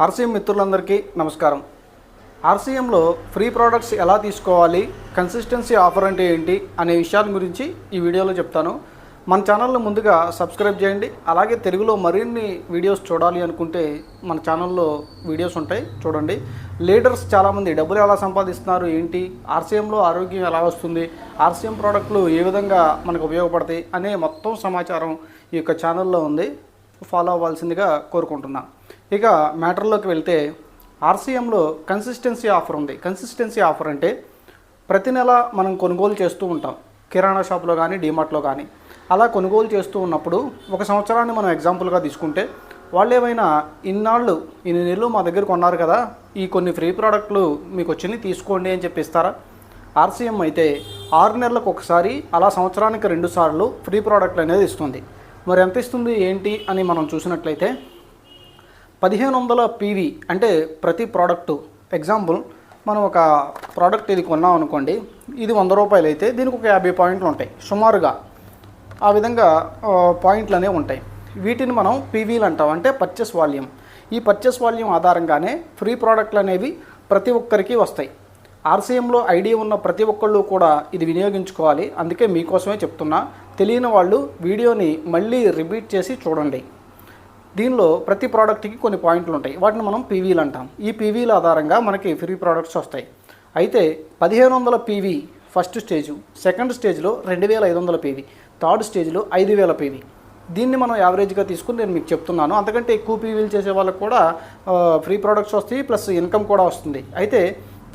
RCM మిత్రులందరికీ నమస్కారం. ఆర్సీఎంలో free products ఎలా తీసుకోవాలి, కన్సిస్టెన్సీ ఆఫర్ అంటే ఏంటి అనే విషయాల గురించి ఈ వీడియోలో చెప్తాను. మన ఛానల్ని ముందుగా సబ్స్క్రైబ్ చేయండి. అలాగే తెలుగులో మరిన్ని వీడియోస్ చూడాలి అనుకుంటే మన ఛానల్లో వీడియోస్ ఉంటాయి, చూడండి. లీడర్స్ చాలామంది డబ్బులు ఎలా సంపాదిస్తున్నారు, ఏంటి, ఆర్సీఎంలో ఆరోగ్యం ఎలా వస్తుంది, ఆర్సీఎం ప్రోడక్ట్లు ఏ విధంగా మనకు ఉపయోగపడతాయి అనే మొత్తం సమాచారం ఈ యొక్క ఛానల్లో ఉంది. ఫాలో అవ్వాల్సిందిగా కోరుకుంటున్నాను. ఇక మ్యాటర్లోకి వెళ్తే, ఆర్సీఎంలో కన్సిస్టెన్సీ ఆఫర్ ఉంది. కన్సిస్టెన్సీ ఆఫర్ అంటే ప్రతి నెల మనం కొనుగోలు చేస్తూ ఉంటాం, కిరాణా షాప్లో కానీ డీమార్ట్లో కానీ. అలా కొనుగోలు చేస్తూ ఉన్నప్పుడు ఒక సంవత్సరాన్ని మనం ఎగ్జాంపుల్గా తీసుకుంటే, వాళ్ళు ఏమైనా ఇన్ని నెలలు మా దగ్గర కొన్నారు కదా, ఈ కొన్ని ఫ్రీ ప్రోడక్ట్లు మీకు వచ్చినాయి తీసుకోండి అని చెప్పి ఇస్తారా? ఆర్సీఎం అయితే 6 నెలలకు ఒకసారి, అలా సంవత్సరానికి 2 సార్లు ఫ్రీ ప్రోడక్ట్లు అనేది ఇస్తుంది. మరి ఎంత ఇస్తుంది ఏంటి అని మనం చూసినట్లయితే, 1500 పీవీ అంటే ప్రతి ప్రోడక్టు. ఎగ్జాంపుల్, మనం ఒక ప్రోడక్ట్ ఇది కొన్నాం అనుకోండి, ఇది 100 రూపాయలు అయితే దీనికి ఒక 50 పాయింట్లు ఉంటాయి సుమారుగా. ఆ విధంగా పాయింట్లు అనేవి ఉంటాయి. వీటిని మనం పీవీలు అంటాం, అంటే పర్చేస్ వాల్యూమ్. ఈ పర్చేస్ వాల్యూమ్ ఆధారంగానే ఫ్రీ ప్రోడక్ట్లు అనేవి ప్రతి ఒక్కరికి వస్తాయి. ఆర్సీఎంలో ఐడియా ఉన్న ప్రతి ఒక్కళ్ళు కూడా ఇది వినియోగించుకోవాలి. అందుకే మీకోసమే చెప్తున్నా. తెలియని వాళ్ళు వీడియోని మళ్ళీ రిపీట్ చేసి చూడండి. దీనిలో ప్రతి ప్రోడక్ట్కి కొన్ని పాయింట్లు ఉంటాయి, వాటిని మనం పీవీలు అంటాం. ఈ పీవీల ఆధారంగా మనకి ఫ్రీ ప్రోడక్ట్స్ వస్తాయి. అయితే 1500 పీవీ ఫస్ట్ స్టేజు, సెకండ్ స్టేజ్లో 2500 పీవీ, థర్డ్ స్టేజ్లో 5000 పీవీ. దీన్ని మనం యావరేజ్గా తీసుకుని నేను మీకు చెప్తున్నాను. అంతకంటే ఎక్కువ పీవీలు చేసే వాళ్ళకు కూడా ఫ్రీ ప్రోడక్ట్స్ వస్తాయి, ప్లస్ ఇన్కమ్ కూడా వస్తుంది. అయితే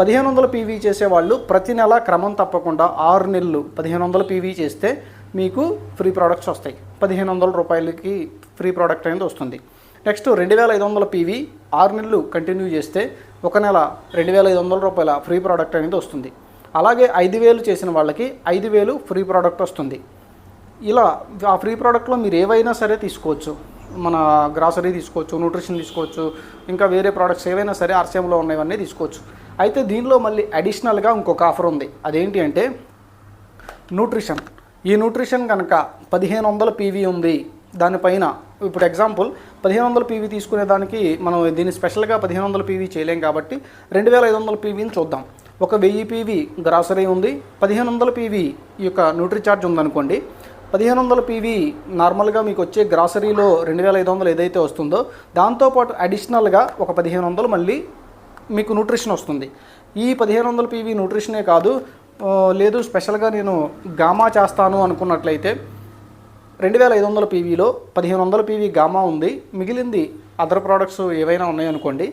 1500 పీవీ చేసేవాళ్ళు ప్రతి నెల క్రమం తప్పకుండా 6 నెలలు 1500 పీవీ చేస్తే మీకు ఫ్రీ ప్రోడక్ట్స్ వస్తాయి. 1500 రూపాయలకి ఫ్రీ ప్రోడక్ట్ అనేది వస్తుంది. నెక్స్ట్ 2500 పీవీ 6 నెలలు కంటిన్యూ చేస్తే ఒక నెల 2500 రూపాయల ఫ్రీ ప్రోడక్ట్ అనేది వస్తుంది. అలాగే 5000 చేసిన వాళ్ళకి 5000 ఫ్రీ ప్రోడక్ట్ వస్తుంది. ఇలా ఆ ఫ్రీ ప్రోడక్ట్లో మీరు ఏవైనా సరే తీసుకోవచ్చు. మన గ్రాసరీ తీసుకోవచ్చు, న్యూట్రిషన్ తీసుకోవచ్చు, ఇంకా వేరే ప్రోడక్ట్స్ ఏవైనా సరే ఆర్సీఎంలో ఉన్నవన్నీ తీసుకోవచ్చు. అయితే దీనిలో మళ్ళీ అడిషనల్గా ఇంకొక ఆఫర్ ఉంది. అదేంటి అంటే న్యూట్రిషన్. ఈ న్యూట్రిషన్ కనుక 1500 పీవీ ఉంది, దానిపైన ఇప్పుడు ఎగ్జాంపుల్ 1500 పీవీ తీసుకునేదానికి మనం దీన్ని స్పెషల్గా 1500 పీవీ చేయలేం కాబట్టి 2500 పీవీని చూద్దాం. ఒక 1000 పీవీ గ్రాసరీ ఉంది, 1500 పీవీ ఈ యొక్క న్యూట్రీ చార్జ్ ఉందనుకోండి. 1500 పీవీ నార్మల్గా మీకు వచ్చే గ్రాసరీలో 2500 ఏదైతే వస్తుందో దాంతోపాటు అడిషనల్గా ఒక 1500 మళ్ళీ మీకు న్యూట్రిషన్ వస్తుంది. ఈ 1500 పీవీ న్యూట్రిషనే కాదు, లేదు స్పెషల్గా నేను గామా చేస్తాను అనుకున్నట్లయితే 2500 పీవీలో 1500 పీవీ గామా ఉంది, మిగిలింది అదర్ ప్రోడక్ట్స్ ఏవైనా ఉన్నాయనుకోండి,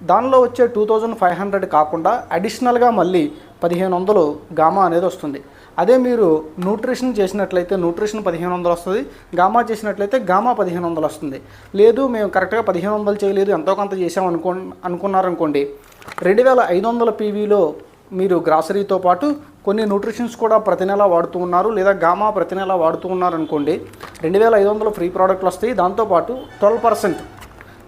దానిలో వచ్చే 2500 కాకుండా అడిషనల్గా మళ్ళీ 1500 గామా అనేది వస్తుంది. అదే మీరు న్యూట్రిషన్ చేసినట్లయితే న్యూట్రిషన్ 1500 వస్తుంది, గామా చేసినట్లయితే గామా 1500 వస్తుంది. లేదు మేము కరెక్ట్గా 1500 చేయలేదు, ఎంతో కొంత చేసాం అనుకున్నారనుకోండి, 2500 పీవీలో మీరు గ్రాసరీతో పాటు కొన్ని న్యూట్రిషన్స్ కూడా ప్రతి నెల వాడుతూ ఉన్నారు, లేదా గామా ప్రతి నెల వాడుతూ ఉన్నారనుకోండి, 2500 ఫ్రీ ప్రోడక్ట్లు వస్తాయి. దాంతోపాటు 12%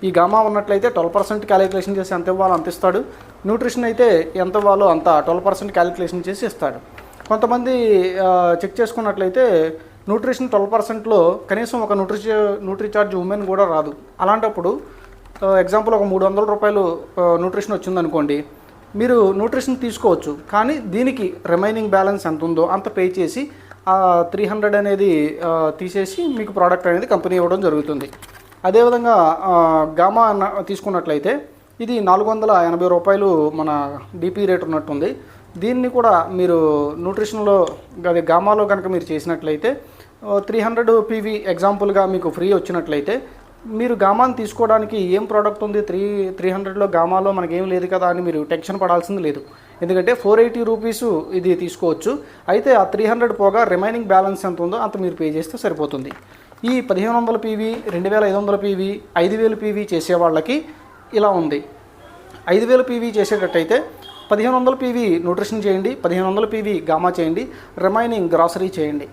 ఈ గామా ఉన్నట్లయితే 12% క్యాలిక్యులేషన్ చేసి ఎంత ఇవ్వాలో అంత ఇస్తాడు. న్యూట్రిషన్ అయితే ఎంత ఇవ్వాలో అంత 12% క్యాలిక్యులేషన్ చేసి ఇస్తాడు. కొంతమంది చెక్ చేసుకున్నట్లయితే న్యూట్రిషన్ 12%లో కనీసం ఒక న్యూట్రీ చార్జ్ ఉమెన్ కూడా రాదు. అలాంటప్పుడు ఎగ్జాంపుల్ ఒక 300 రూపాయలు న్యూట్రిషన్ వచ్చిందనుకోండి, మీరు న్యూట్రిషన్ తీసుకోవచ్చు. కానీ దీనికి రిమైనింగ్ బ్యాలెన్స్ ఎంత ఉందో అంత పే చేసి 300 అనేది తీసేసి మీకు ప్రోడక్ట్ అనేది కంపెనీ ఇవ్వడం జరుగుతుంది. అదేవిధంగా గామా తీసుకున్నట్లయితే ఇది 480 రూపాయలు మన డిపి రేట్ ఉన్నట్టుంది. దీన్ని కూడా మీరు న్యూట్రిషన్లో అది గామాలో కనుక మీరు చేసినట్లయితే 300 పీవీ ఎగ్జాంపుల్గా మీకు ఫ్రీ వచ్చినట్లయితే, మీరు గామాని తీసుకోవడానికి ఏం ప్రోడక్ట్ ఉంది 300లో గామాలో మనకేం లేదు కదా అని మీరు టెన్షన్ పడాల్సింది లేదు. ఎందుకంటే 480 రూపీస్ ఇది తీసుకోవచ్చు. అయితే ఆ 300 పోగా రిమైనింగ్ బ్యాలెన్స్ ఎంత ఉందో అంత మీరు పే చేస్తే సరిపోతుంది. ఈ 1500 పీవీ, 2500 పీవీ, 5000 పీవీ చేసే వాళ్ళకి ఇలా ఉంది. 5000 పీవీ చేసేటట్టయితే 1500 పీవీ న్యూట్రిషన్ చేయండి, 1500 పీవీ గామా చేయండి, రిమైనింగ్ గ్రాసరీ చేయండి.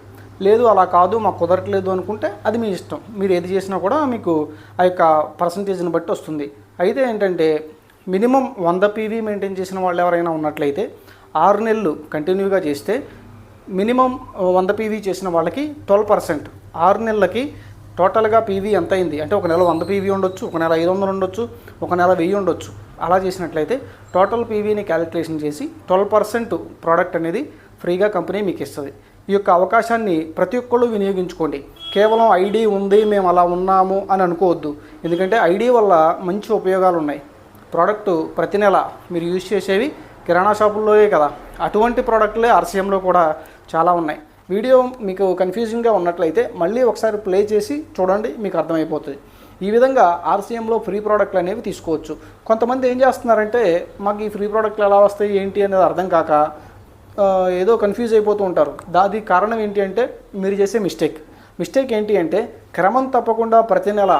లేదు అలా కాదు మాకు కుదరట్లేదు అనుకుంటే అది మీ ఇష్టం, మీరు ఏది చేసినా కూడా మీకు ఆ యొక్క పర్సంటేజ్ని బట్టి వస్తుంది. అయితే ఏంటంటే మినిమం 100 పీవీ మెయింటైన్ చేసిన వాళ్ళు ఎవరైనా ఉన్నట్లయితే 6 నెలలు కంటిన్యూగా చేస్తే మినిమం 100 పీవీ చేసిన వాళ్ళకి 12%, 6 నెలలకి టోటల్గా పీవీ ఎంత అయింది అంటే ఒక నెల 100 పీవీ ఉండొచ్చు, ఒక నెల 500 ఉండొచ్చు, ఒక నెల 1000 ఉండొచ్చు. అలా చేసినట్లయితే టోటల్ పీవీని క్యాలిక్యులేషన్ చేసి 12% ప్రోడక్ట్ అనేది ఫ్రీగా కంపెనీ మీకు ఇస్తుంది. ఈ యొక్క అవకాశాన్ని ప్రతి ఒక్కళ్ళు వినియోగించుకోండి. కేవలం ఐడి ఉంది మేము అలా ఉన్నాము అని అనుకోవద్దు. ఎందుకంటే ఐడి వల్ల మంచి ఉపయోగాలు ఉన్నాయి. ప్రోడక్ట్ ప్రతి నెల మీరు యూజ్ చేసేవి కిరాణా షాపుల్లోనే కదా, అటువంటి ప్రోడక్ట్లే ఆర్సీఎంలో కూడా చాలా ఉన్నాయి. వీడియో మీకు కన్ఫ్యూజింగ్గా ఉన్నట్లయితే మళ్ళీ ఒకసారి ప్లే చేసి చూడండి, మీకు అర్థమైపోతుంది. ఈ విధంగా ఆర్సీఎంలో ఫ్రీ ప్రోడక్ట్లు అనేవి తీసుకోవచ్చు. కొంతమంది ఏం చేస్తున్నారంటే మాకు ఈ ఫ్రీ ప్రోడక్ట్లు ఎలా వస్తాయి ఏంటి అనేది అర్థం కాక ఏదో కన్ఫ్యూజ్ అయిపోతూ ఉంటారు. దానికి కారణం ఏంటి అంటే మీరు చేసే మిస్టేక్ ఏంటి అంటే క్రమం తప్పకుండా ప్రతి నెల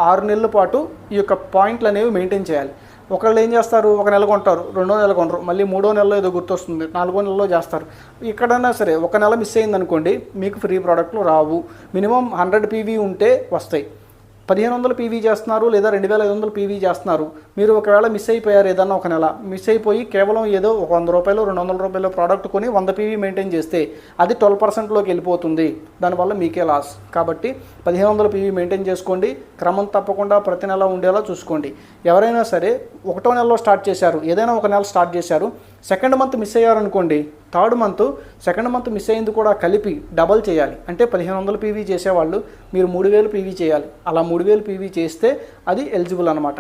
6 నెలల పాటు ఈ యొక్క పాయింట్లు అనేవి మెయింటైన్ చేయాలి. ఒకళ్ళు ఏం చేస్తారు, ఒక నెల కొంటారు, 2వ నెల కొనరు, మళ్ళీ 3వ నెలలో ఏదో గుర్తొస్తుంది, 4వ నెలలో చేస్తారు. ఎక్కడైనా సరే ఒక నెల మిస్ అయిందనుకోండి మీకు ఫ్రీ ప్రోడక్ట్లు రావు. మినిమం 100 పీవీ ఉంటే వస్తాయి. 1500 పీవీ చేస్తున్నారు లేదా 2500 పీవీ చేస్తున్నారు. మీరు ఒకవేళ మిస్ అయిపోయారు, ఏదన్నా ఒక నెల మిస్ అయిపోయి కేవలం ఏదో ఒక 100 రూపాయలు 200 రూపాయల ప్రోడక్ట్ కొని 100 పీవీ మెయింటైన్ చేస్తే అది 12%లోకి వెళ్ళిపోతుంది. దానివల్ల మీకే లాస్. కాబట్టి 1500 పీవీ మెయింటైన్ చేసుకోండి. క్రమం తప్పకుండా ప్రతి నెల ఉండేలా చూసుకోండి. ఎవరైనా సరే 1వ నెలలో స్టార్ట్ చేశారు, ఏదైనా ఒక నెల స్టార్ట్ చేశారు, సెకండ్ మంత్ మిస్ అయ్యారనుకోండి, third month second month miss అయింది కూడా కలిపి డబల్ చేయాలి. అంటే 1500 పీవీ చేసేవాళ్ళు మీరు 3000 పీవీ చేయాలి. అలా 3000 పీవీ చేస్తే అది ఎలిజిబుల్ అనమాట.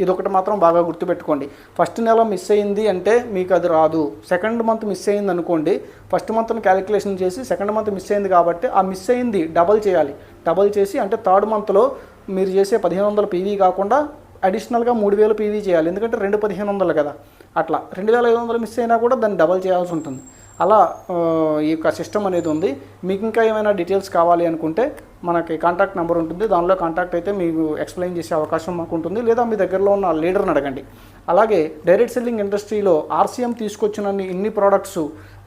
ఇదొకటి మాత్రం బాగా గుర్తుపెట్టుకోండి. ఫస్ట్ నెల మిస్ అయింది అంటే మీకు అది రాదు. సెకండ్ మంత్ మిస్ అయింది అనుకోండి, ఫస్ట్ మంత్ను క్యాలిక్యులేషన్ చేసి సెకండ్ మంత్ మిస్ అయింది కాబట్టి ఆ మిస్ అయింది డబల్ చేయాలి. డబల్ చేసి అంటే థర్డ్ మంత్లో మీరు చేసే 1500 పీవీ కాకుండా అడిషనల్గా 3000 పీవీ చేయాలి. ఎందుకంటే 2 1500 కదా, అట్లా 2500 మిస్ అయినా కూడా దాన్ని డబల్ చేయాల్సి ఉంటుంది. అలా ఈ యొక్క సిస్టమ్ అనేది ఉంది. మీకు ఇంకా ఏమైనా డీటెయిల్స్ కావాలి అనుకుంటే మనకి కాంటాక్ట్ నెంబర్ ఉంటుంది, దానిలో కాంటాక్ట్ అయితే మీకు ఎక్స్ప్లెయిన్ చేసే అవకాశం మాకు ఉంటుంది. లేదా మీ దగ్గరలో ఉన్న లీడర్ని అడగండి. అలాగే డైరెక్ట్ సెల్లింగ్ ఇండస్ట్రీలో ఆర్సీఎం తీసుకొచ్చిన ఇన్ని ప్రోడక్ట్స్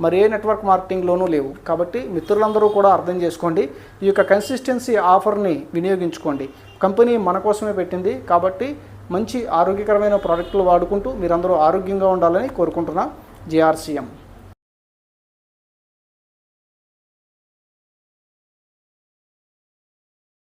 మరి ఏ నెట్వర్క్ మార్కెటింగ్లోనూ లేవు. కాబట్టి మిత్రులందరూ కూడా అర్థం చేసుకోండి. ఈ యొక్క కన్సిస్టెన్సీ ఆఫర్ని వినియోగించుకోండి. కంపెనీ మన కోసమే పెట్టింది కాబట్టి మంచి ఆరోగ్యకరమైన ప్రోడక్టులు వాడుకుంటూ మీరందరూ ఆరోగ్యంగా ఉండాలని కోరుకుంటున్నా. జేఆర్సీఎం.